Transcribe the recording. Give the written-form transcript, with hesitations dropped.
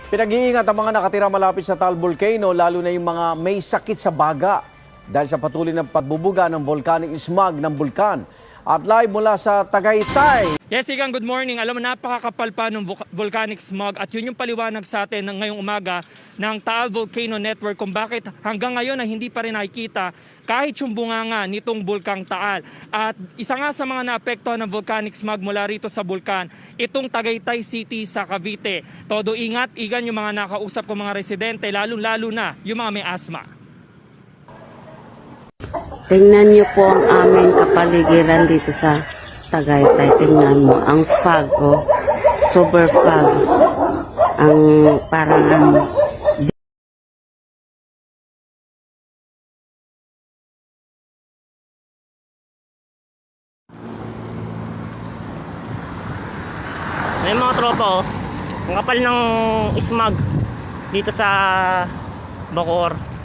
Pinag-iingat ang mga nakatira malapit sa Taal Volcano, lalo na yung mga may sakit sa baga dahil sa patuloy ng pagbubuga ng volcanic smog ng bulkan. At live mula sa Tagaytay. Yes, Igang, good morning. Alam mo, napakakapal pa ng volcanic smog at yun yung paliwanag sa atin ng ngayong umaga ng Taal Volcano Network kung bakit hanggang ngayon ay hindi pa rin nakikita kahit yung bunganga nitong bulkang Taal. At isa nga sa mga naapektuhan ng volcanic smog mula rito sa bulkan, itong Tagaytay City sa Cavite. Todo ingat, Igan, yung mga nakausap ko mga residente, lalo-lalo na yung mga may asthma. Tingnan niyo po ang aming kapaligiran dito sa Tagaytay. Tingnan mo, ang fog, oh. Super fog. Ang parang may mga tropa, oh. Ang kapal ng smog dito sa Bacoor.